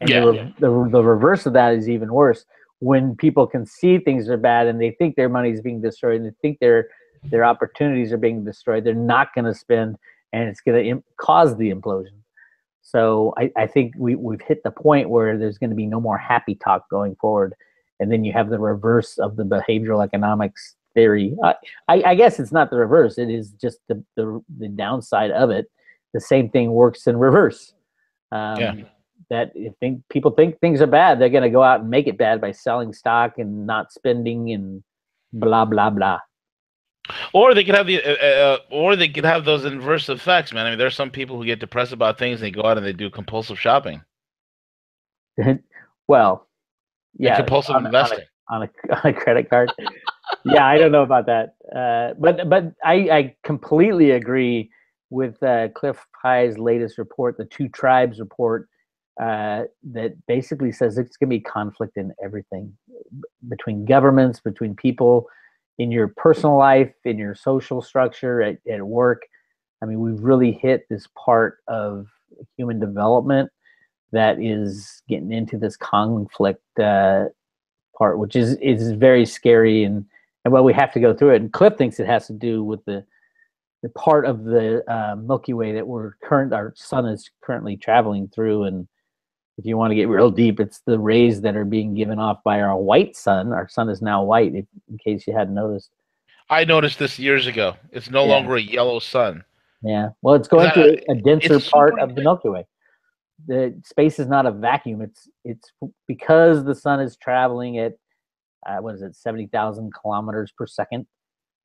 And yeah, the reverse of that is even worse. When people can see things are bad and they think their money is being destroyed and they think their opportunities are being destroyed, they're not going to spend, and it's going to cause the implosion. So I think we've hit the point where there's going to be no more happy talk going forward. And then you have the reverse of the behavioral economics theory. I guess it's not the reverse. It is just the downside of it. The same thing works in reverse. yeah. Um, that if people think things are bad, they're going to go out and make it bad by selling stock and not spending and blah, blah, blah. Or they could have those inverse effects, man. I mean, there's some people who get depressed about things, and they go out and they do compulsive shopping Well, and yeah, compulsive investing. on a credit card. Yeah, I don't know about that, but I completely agree with Cliff High's latest report, the Two Tribes report, that basically says it's going to be conflict in everything, between governments, between people, in your personal life, in your social structure, at work. I mean, we've really hit this part of human development that is getting into this conflict part, which is very scary, and well, we have to go through it. And Cliff thinks it has to do with the part of the Milky Way that our sun is currently traveling through. And if you want to get real deep, it's the rays that are being given off by our white sun. Our sun is now white, in case you hadn't noticed. I noticed this years ago. It's no Yeah, longer a yellow sun. yeah. Well, it's 'Cause going through a denser it's part super. of the Milky Way. The space is not a vacuum. It's because the sun is traveling at what is it, 70,000 kilometers per second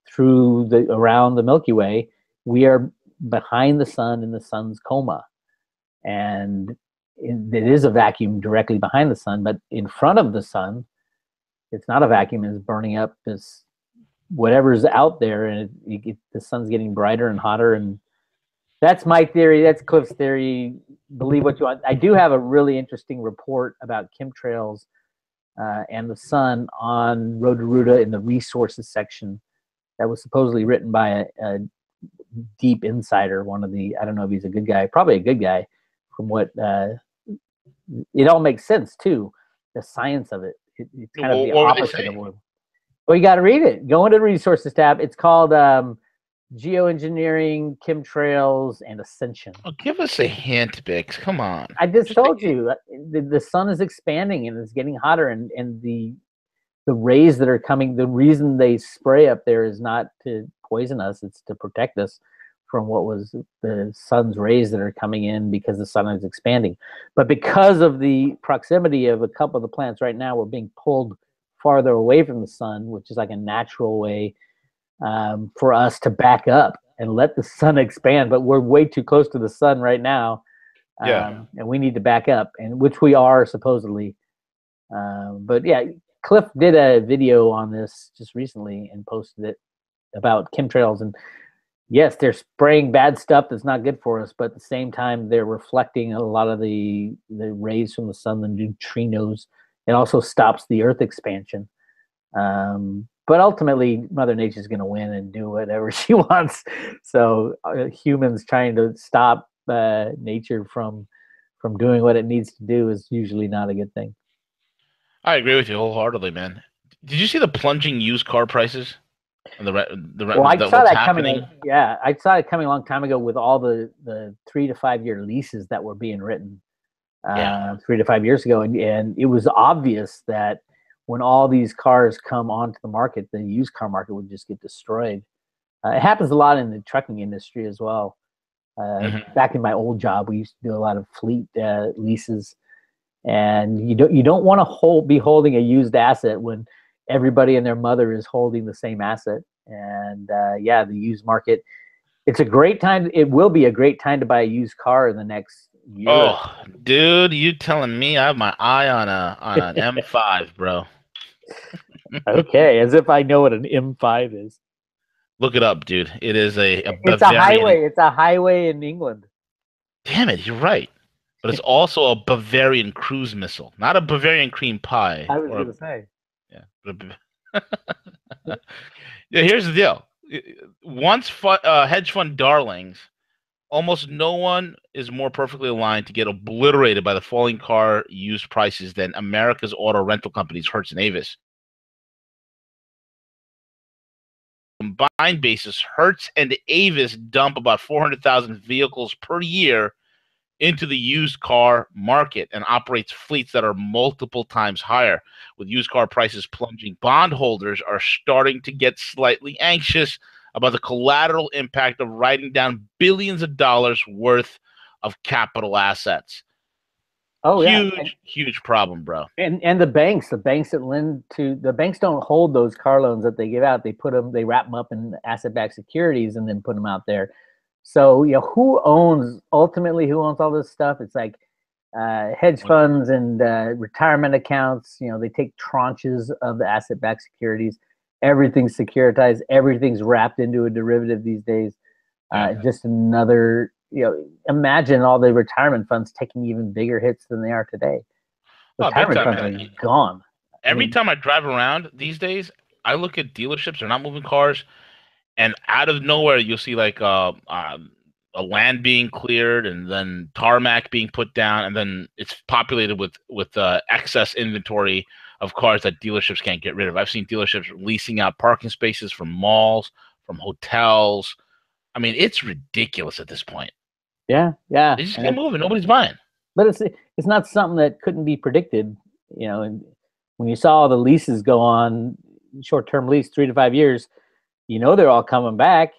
through around the Milky Way. We are behind the sun in the sun's coma, and it is a vacuum directly behind the sun. But in front of the sun, it's not a vacuum. It's burning up this whatever's out there, and the sun's getting brighter and hotter. And that's my theory. That's Cliff's theory. Believe what you want. I do have a really interesting report about chemtrails and the sun on Rotorua in the resources section that was supposedly written by a deep insider. I don't know if he's a good guy, probably a good guy, from what it all makes sense too. The science of it's kind of the What were they opposite of saying? what. Well, you got to read it. Go into the resources tab. It's called Geoengineering, Chemtrails, and Ascension. Oh, give us a hint, Bix. Come on. I just Just told you the sun is expanding and it's getting hotter, and the rays that are coming, the reason they spray up there is not to poison us, it's to protect us from what was the sun's rays that are coming in, because the sun is expanding. But because of the proximity of a couple of the plants right now, we're being pulled farther away from the sun, which is like a natural way for us to back up and let the sun expand. But we're way too close to the sun right now, yeah. and we need to back up, and which we are supposedly. But yeah, Cliff did a video on this just recently and posted it about chemtrails, and Yes, they're spraying bad stuff that's not good for us, but at the same time, they're reflecting a lot of the rays from the sun, the neutrinos. It also stops the Earth expansion. But ultimately, Mother Nature's going to win and do whatever she wants. So humans trying to stop nature from doing what it needs to do is usually not a good thing. I agree with you wholeheartedly, man. Did you see the plunging used car prices and Well, I saw what's that coming. happening? Yeah, I saw it coming a long time ago with all the 3 to 5 year leases that were being written Yeah. 3 to 5 years ago, and it was obvious that when all these cars come onto the market, the used car market would just get destroyed. It happens a lot in the trucking industry as well. Hmm. Back in my old job, we used to do a lot of fleet leases, and you don't want to be holding a used asset when everybody and their mother is holding the same asset. And yeah, the used market. It's a great time. It will be a great time to buy a used car in the next year. Oh, dude, you telling me I have my eye on an M5, bro? Okay, as if I know what an M5 is. Look it up, dude. It is a It's a Bavarian. highway. It's a highway in England. Damn it, you're right. But it's also a Bavarian cruise missile, not a Bavarian cream pie I was or a, gonna say. yeah. Yeah, here's the deal. Once hedge fund darlings, almost no one is more perfectly aligned to get obliterated by the falling car used prices than America's auto rental companies, Hertz and Avis. Combined basis, Hertz and Avis dump about 400,000 vehicles per year into the used car market and operates fleets that are multiple times higher. With used car prices plunging, bondholders are starting to get slightly anxious about the collateral impact of writing down billions of dollars worth of capital assets. Oh yeah, Huge, huge problem, bro. and the banks that lend to the banks don't hold those car loans that they give out. They wrap them up in asset-backed securities and then put them out there. So who owns all this stuff? It's like hedge funds and retirement accounts. They take tranches of the asset-backed securities. Everything's securitized. Everything's wrapped into a derivative these days. Yeah. Just another, imagine all the retirement funds taking even bigger hits than they are today. Oh, big Retirement time, funds man. are gone. I Every mean, time I drive around these days, I look at dealerships, they're not moving cars, and out of nowhere you'll see like a land being cleared and then tarmac being put down, and then it's populated with excess inventory of cars that dealerships can't get rid of. I've seen dealerships leasing out parking spaces from malls, from hotels. I mean, it's ridiculous at this point. yeah, yeah, They just keep moving. Nobody's buying. but it's not something that couldn't be predicted. And when you saw the leases go on, short-term lease, 3 to 5 years, they're all coming back.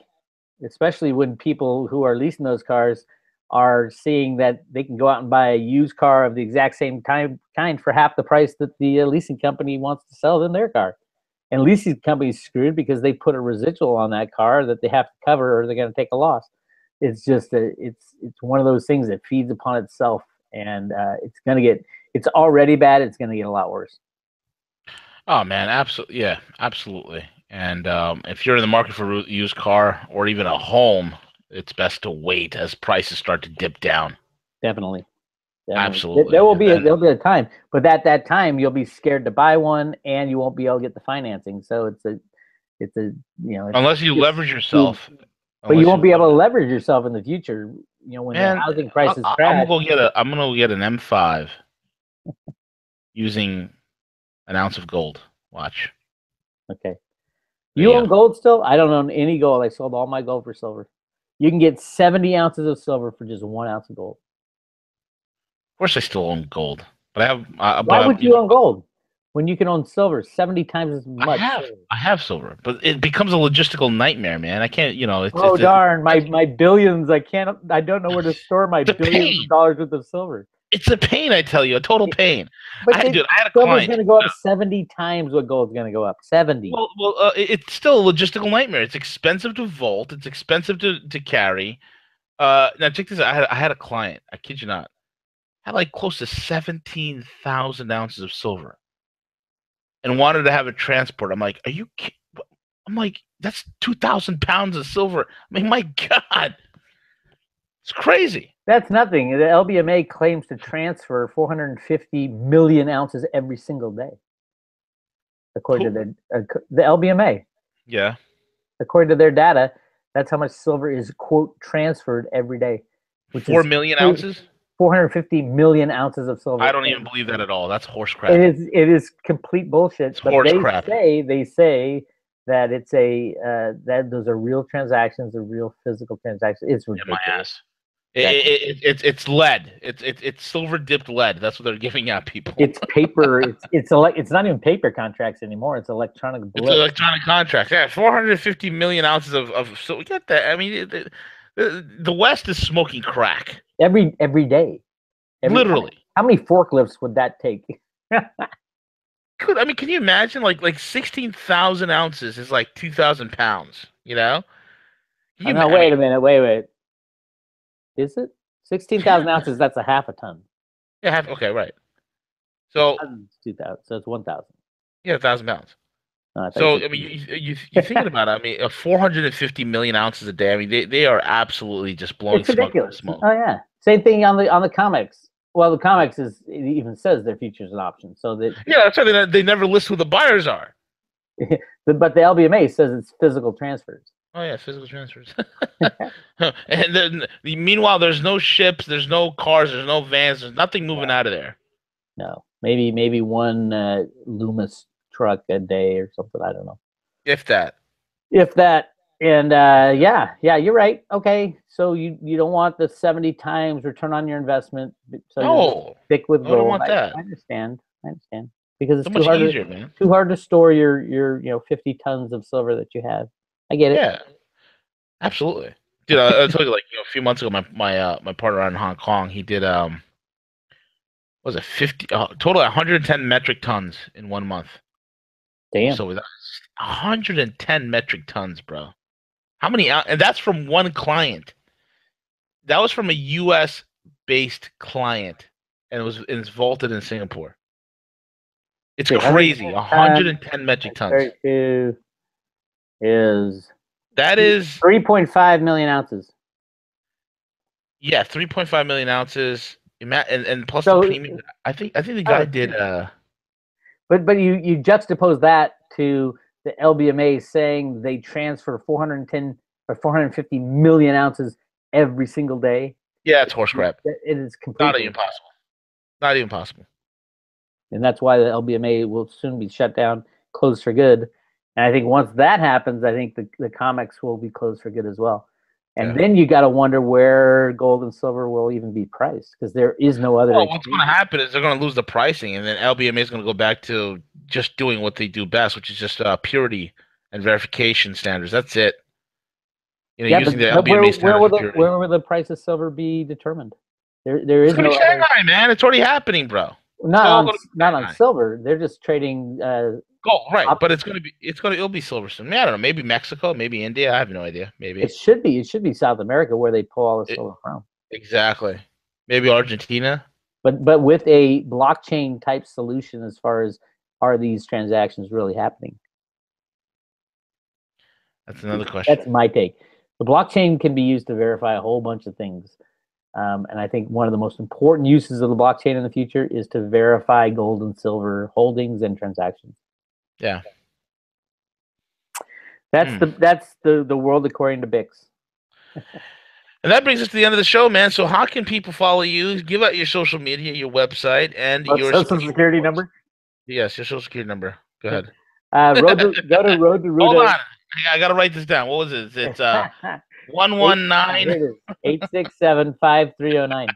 Especially when people who are leasing those cars are seeing that they can go out and buy a used car of the exact same kind for half the price that the leasing company wants to sell in their car. And leasing companies screwed because they put a residual on that car that they have to cover or they're going to take a loss. It's one of those things that feeds upon itself, and it's already bad. It's going to get a lot worse. Oh man, absolutely, yeah, absolutely. And if you're in the market for a used car or even a home, it's best to wait as prices start to dip down. Definitely. Definitely. Absolutely. There will And be then a time, but at that time you'll be scared to buy one, and you won't be able to get the financing. So it's a it's unless you just leverage food, yourself, but you unless won't you be able to leverage, leverage yourself in the future. When the man, housing prices I'm gonna crash. go get a I'm gonna go get an M5 using an ounce of gold. Watch. Okay, There you you go. own gold still? I don't own any gold. I sold all my gold for silver. You can get 70 ounces of silver for just 1 ounce of gold. Of course, I still own gold, but Why would you own gold when you can own silver 70 times as I much have silver? I have silver, but it becomes a logistical nightmare, man. I can't, Oh it's darn, my billions. I don't know where to store my a billions of pain. dollars worth of silver. It's a pain, I tell you, a total pain. But Dude, I had a silver's client. going to go up 70 times what gold's going to go up. 70. It's still a logistical nightmare. It's expensive to vault. It's expensive to carry. Now check this out. I had a client. I kid you not. Had like close to 17,000 ounces of silver, and wanted to have it transport. I'm like, are you? I'm like, that's 2,000 pounds of silver. I mean, my God, it's crazy. That's nothing. The LBMA claims to transfer 450 million ounces every single day, according to the LBMA. Yeah. According to their data, that's how much silver is, quote, transferred every day, which 4 is million ounces? 450 million ounces of silver. I don't even believe that at all. That's horse crap. It is complete bullshit. It's But horse crap. they say that it's that those are real transactions, are real physical transactions. It's ridiculous. My ass. It's lead. It's silver dipped lead. That's what they're giving out people. It's paper. It's not even paper contracts anymore. It's electronic blip. It's electronic contracts. Yeah, 450 million ounces of so we get that. I mean, the West is smoking crack every day. Literally. How many forklifts would that take? I mean, can you imagine like 16,000 ounces is like 2,000 pounds? You know? No, wait a minute. Wait. Is it 16,000 ounces? That's a half a ton. Yeah, okay, right. So 2,000. So it's 1,000. Yeah, 1,000 pounds. So I mean, you're thinking about it. I mean, 450 million ounces a day. I mean, they are absolutely just blowing smoke. Oh yeah. Same thing on the comics. Well, the comics it even says their futures and options. So that that's why they never list who the buyers are. But the LBMA says it's physical transfers. Oh yeah, physical transfers. And then meanwhile, there's no ships, there's no cars, there's no vans, there's nothing moving out of there. No, maybe one Loomis truck a day or something. I don't know. If that. And yeah, you're right. Okay, so you don't want the 70 times return on your investment. So no, stick with gold. I don't want that. I understand because it's so much easier, man. Too hard to store your 50 tons of silver that you have. I get it. Yeah, absolutely, dude. I told you, like, a few months ago, my partner out in Hong Kong, he did was it 50 total 110 metric tons in 1 month. Damn. So that's 110 metric tons, bro. How many? And that's from one client. That was from a U.S. based client, and it's vaulted in Singapore. It's crazy. 110 metric tons. That is 3.5 million ounces. Yeah, 3.5 million ounces. And plus the premium. I think the guy did. But you juxtapose that to the LBMA saying they transfer 410 or 450 million ounces every single day. Yeah, it's horse crap. It is completely not even possible. Not even possible. And that's why the LBMA will soon be shut down, closed for good. And I think once that happens, I think the comics will be closed for good as well. And then you got to wonder where gold and silver will even be priced, because there is no other. Well, what's going to happen is they're going to lose the pricing, and then LBMA is going to go back to just doing what they do best, which is just purity and verification standards. That's it. Using the LBMA standards. Where will the price of silver be determined? There is no Shanghai, man. It's already happening, bro. Not on silver. They're just trading gold, right? But it'll be silver soon. I don't know. Maybe Mexico, maybe India. I have no idea. Maybe it should be South America where they pull all the silver from. Exactly. Maybe Argentina. But with a blockchain type solution, as far as are these transactions really happening? That's another question. That's my take. The blockchain can be used to verify a whole bunch of things. And I think one of the most important uses of the blockchain in the future is to verify gold and silver holdings and transactions. Yeah. That's the world according to Bix. And that brings us to the end of the show, man. So how can people follow you? Give out your social media, your website, and your social security number. Yes, your social security number. Go ahead. Go to Road to Ruta. Hold on. I got to write this down. What was it? It's 119 867-5309.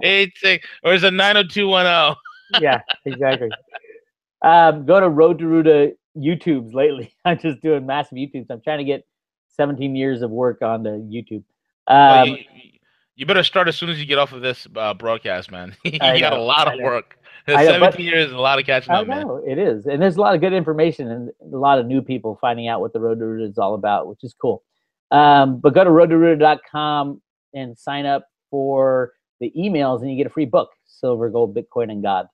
86 or is it 90210? Yeah, exactly. Go to Road to Ruta YouTubes lately. I'm just doing massive YouTubes. I'm trying to get 17 years of work onto YouTube. You better start as soon as you get off of this broadcast, man. You got a lot of work. 17 years is a lot of catching up, man. I know, it is. And there's a lot of good information and a lot of new people finding out what the Road to Ruta is all about, which is cool. But go to roadtoruta.com and sign up for the emails, and you get a free book, Silver, Gold, Bitcoin, and God,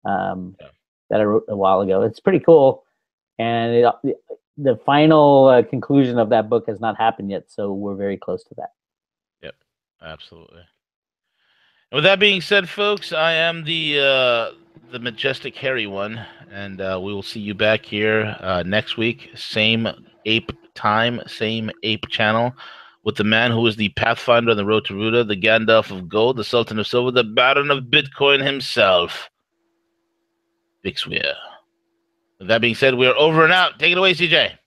that I wrote a while ago. It's pretty cool. And the final conclusion of that book has not happened yet, so we're very close to that. Yep, absolutely. And with that being said, folks, I am the majestic hairy one, and we will see you back here next week, same ape time, same ape channel, with the man who is the Pathfinder on the road to Ruda, the Gandalf of Gold, the Sultan of Silver, the Baron of Bitcoin himself, Big Weir. With that being said, we are over and out. Take it away, CJ.